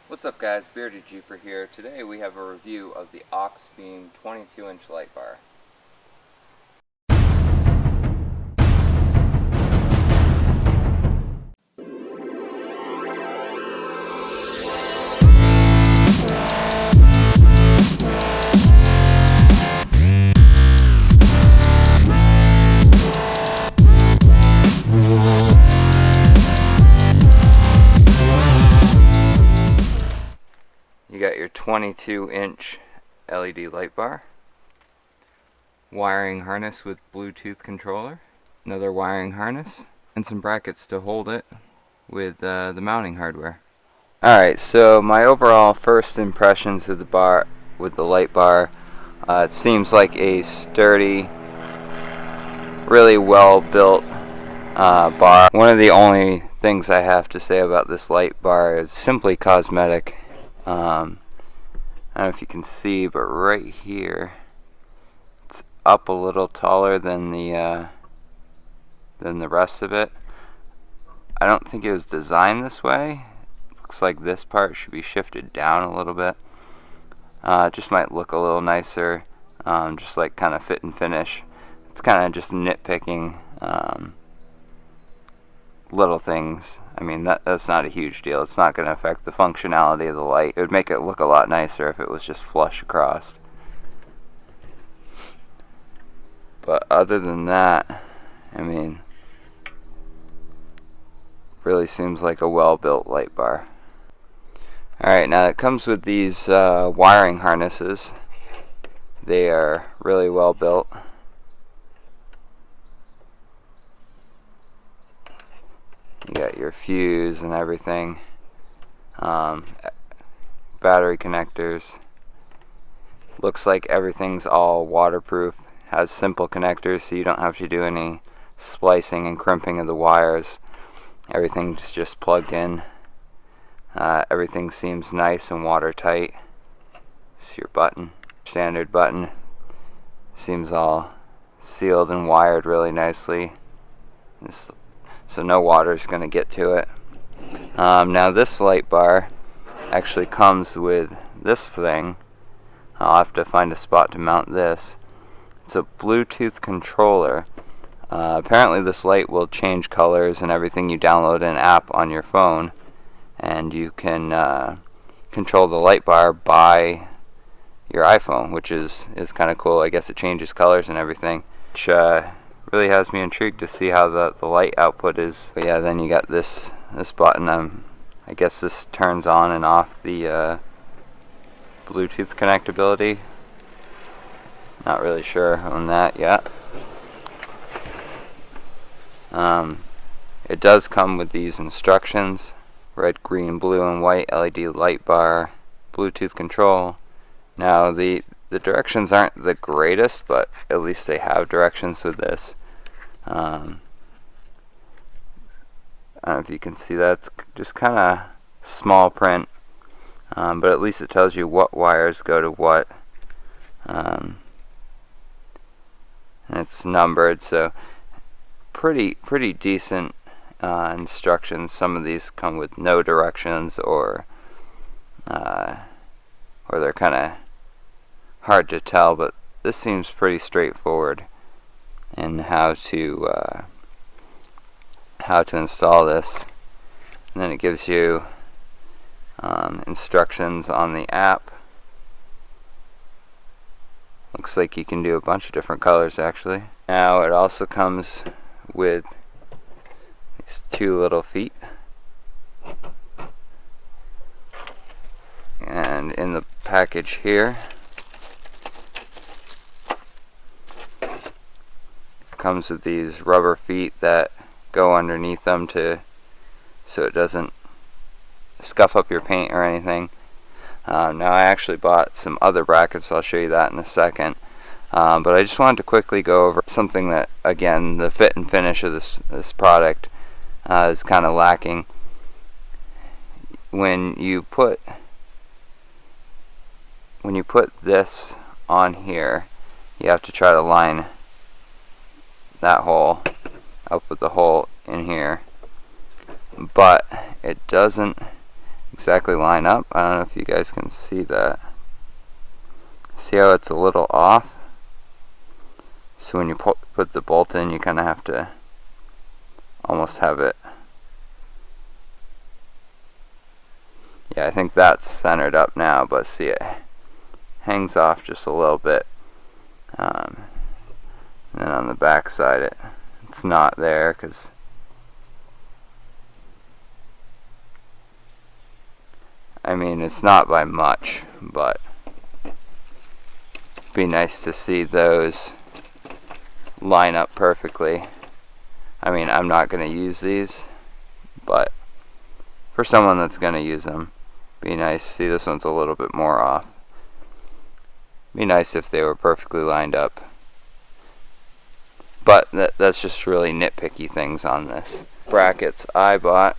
What's up guys, Bearded Jeeper here. Today we have a review of the Auxbeam 22-inch Lightbar. You got your 22-inch LED light bar, wiring harness with Bluetooth controller, another wiring harness, and some brackets to hold it with the mounting hardware. Alright, so my overall first impressions of the bar, with the light bar, it seems like a sturdy, really well built bar. One of the only things I have to say about this light bar is simply cosmetic. I don't know if you can see, but right here it's up a little taller than the rest of it. I don't think it was designed this way. Looks like this part should be shifted down a little bit. It just might look a little nicer, just like kind of fit and finish. It's kind of just nitpicking little things. I mean, that's not a huge deal. It's not going to affect the functionality of the light. It would make it look a lot nicer if it was just flush across. But other than that, I mean, really seems like a well-built light bar. Alright, now it comes with these wiring harnesses. They are really well built. You got your fuse and everything, battery connectors. Looks like everything's all waterproof. Has simple connectors, so you don't have to do any splicing and crimping of the wires. Everything's just plugged in. Everything seems nice and watertight. It's your button, standard button. Seems all sealed and wired really nicely. So no water is going to get to it. Now this light bar actually comes with this thing. I'll have to find a spot to mount this. It's a Bluetooth controller. Apparently this light will change colors and everything. You download an app on your phone and you can control the light bar by your iPhone, which is kind of cool. I guess it changes colors and everything, which really has me intrigued to see how the light output is. But yeah, then you got this button. I guess this turns on and off the Bluetooth connectability. Not really sure on that yet. It does come with these instructions: red, green, blue, and white LED light bar, Bluetooth control. Now the directions aren't the greatest, but at least they have directions with this. I don't know if you can see that. It's just kind of small print, but at least it tells you what wires go to what. And it's numbered, so pretty decent instructions. Some of these come with no directions, or they're kind of hard to tell, but this seems pretty straightforward in how to install this. And then it gives you instructions on the app. Looks like you can do a bunch of different colors actually. Now it also comes with these two little feet, and in the package here comes with these rubber feet that go underneath them so it doesn't scuff up your paint or anything. Now I actually bought some other brackets. I'll show you that in a second. But I just wanted to quickly go over something that, again, the fit and finish of this product is kind of lacking. When you put this on here, you have to try to line that hole up with the hole in here, but it doesn't exactly line up. I don't know if you guys can see that. See how it's a little off? So when you put the bolt in, you kind of have to almost have it. Yeah, I think that's centered up now, but see, it hangs off just a little bit. And then on the back side, it's not there because I mean, it's not by much, but it'd be nice to see those line up perfectly. I mean, I'm not going to use these, but for someone that's going to use them, be nice. See, this one's a little bit more off. Be nice if they were perfectly lined up. But that's just really nitpicky things on this. Brackets I bought.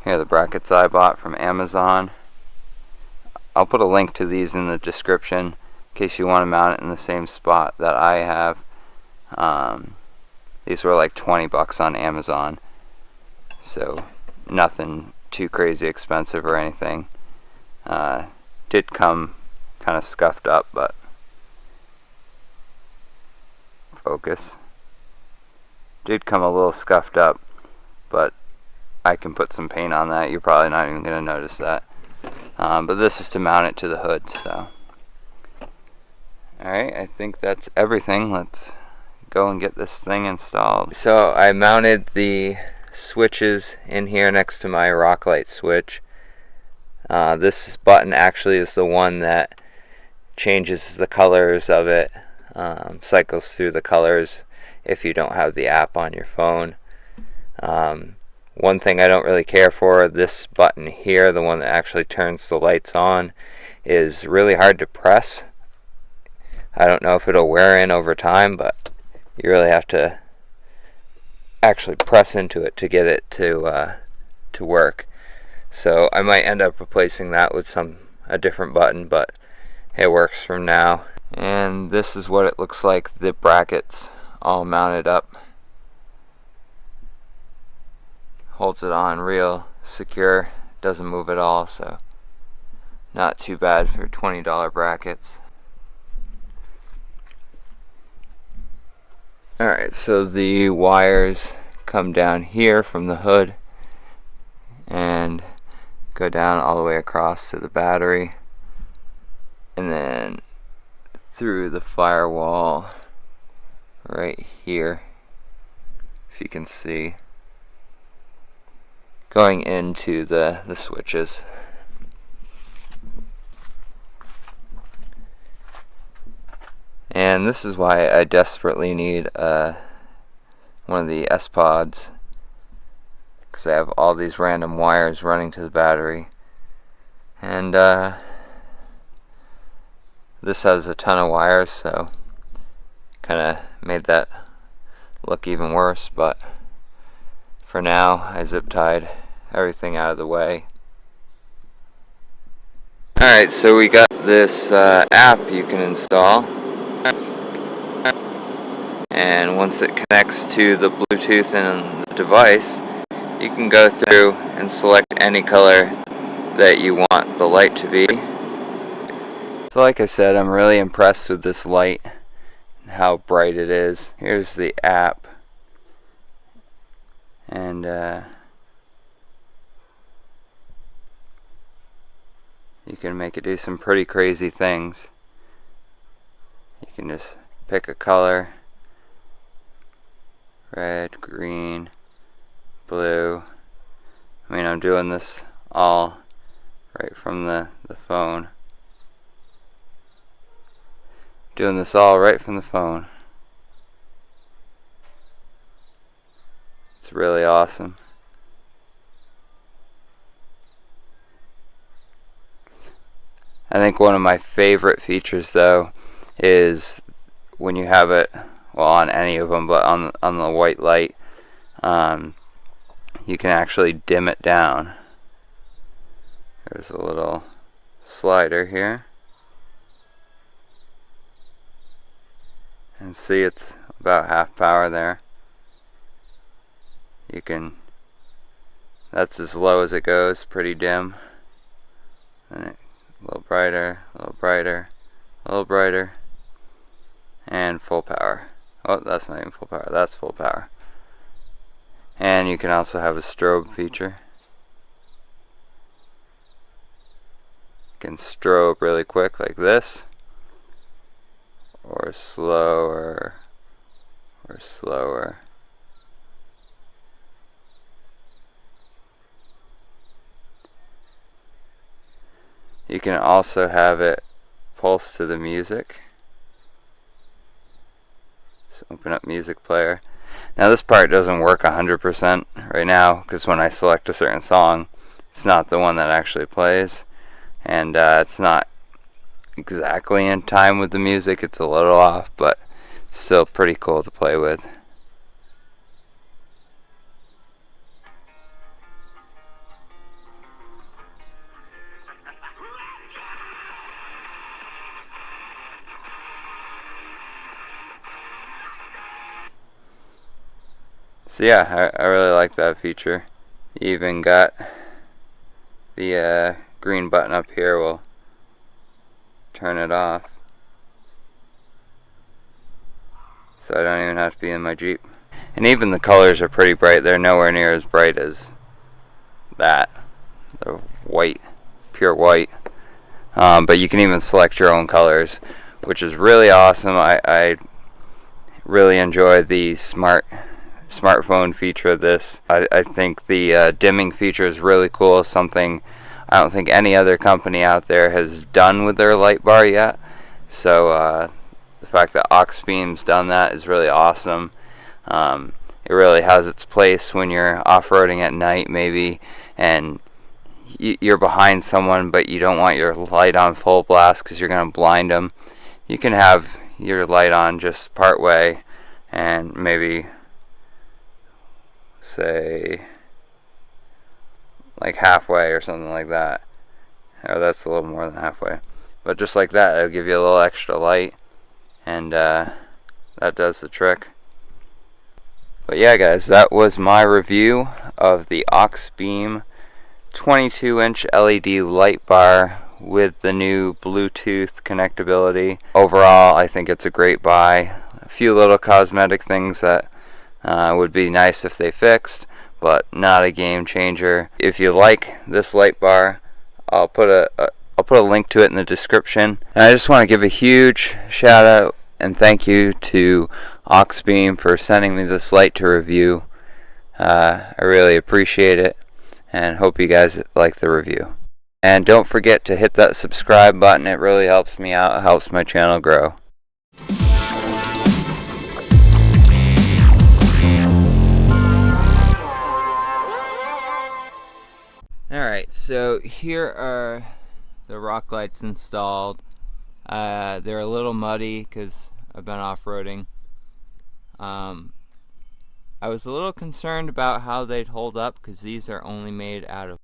Here are the brackets I bought from Amazon. I'll put a link to these in the description in case you want to mount it in the same spot that I have. These were like 20 bucks on Amazon, so nothing too crazy expensive or anything. Did come kind of scuffed up, but focus. Did come a little scuffed up, but I can put some paint on that. You're probably not even going to notice that. But this is to mount it to the hood. So, alright, I think that's everything. Let's go and get this thing installed. So I mounted the switches in here next to my rock light switch. This button actually is the one that changes the colors of it, cycles through the colors if you don't have the app on your phone. One thing I don't really care for, this button here, the one that actually turns the lights on, is really hard to press. I don't know if it'll wear in over time, but you really have to actually press into it to get it to work. So I might end up replacing that with a different button, but it works for now. And this is what it looks like, the brackets all mounted up. Holds it on real secure, doesn't move at all, so not too bad for $20 brackets. Alright, so the wires come down here from the hood and go down all the way across to the battery, and then through the firewall right here, if you can see, going into the switches. And this is why I desperately need one of the S-Pods, because I have all these random wires running to the battery, and this has a ton of wires, so kind of made that look even worse. But for now, I zip tied everything out of the way. Alright, so we got this app you can install, and once it connects to the Bluetooth in the device, you can go through and select any color that you want the light to be. So like I said, I'm really impressed with this light and how bright it is. Here's the app, and you can make it do some pretty crazy things. You can just pick a color: red, green, blue. I mean, I'm doing this all right from the phone. Doing this all right from the phone. It's really awesome. I think one of my favorite features, though, is when you have it, well, on any of them, but on the white light, you can actually dim it down. There's a little slider here, and see, it's about half power there. You can That's as low as it goes, pretty dim. And a little brighter, a little brighter, a little brighter, and full power. Oh, that's not even full power, that's full power. And you can also have a strobe feature. You can strobe really quick like this, or slower, or slower. You can also have it pulse to the music. Just open up music player. Now this part doesn't work 100% right now, because when I select a certain song, it's not the one that actually plays, and it's not exactly in time with the music. It's a little off, but still pretty cool to play with. So yeah, I really like that feature. You even got the green button up here will turn it off, so I don't even have to be in my Jeep. And even the colors are pretty bright. They're nowhere near as bright as that. They're white, pure white. But you can even select your own colors, which is really awesome. I really enjoy the smartphone feature of this. I think the dimming feature is really cool. Something I don't think any other company out there has done with their Lightbar yet. So the fact that Auxbeam's done that is really awesome. It really has its place when you're off-roading at night maybe, and you're behind someone but you don't want your light on full blast because you're going to blind them. You can have your light on just part way and maybe say like halfway or something like that. Or that's a little more than halfway. But just like that, it'll give you a little extra light, and that does the trick. But yeah guys, that was my review of the Auxbeam 22-inch LED light bar with the new Bluetooth connectability. Overall, I think it's a great buy. A few little cosmetic things that would be nice if they fixed, but not a game changer. If you like this light bar, I'll put a link to it in the description. And I just want to give a huge shout out and thank you to Auxbeam for sending me this light to review. I really appreciate it and hope you guys like the review. And don't forget to hit that subscribe button. It really helps me out. It helps my channel grow. Alright, so here are the rock lights installed. They're a little muddy because I've been off-roading. I was a little concerned about how they'd hold up because these are only made out of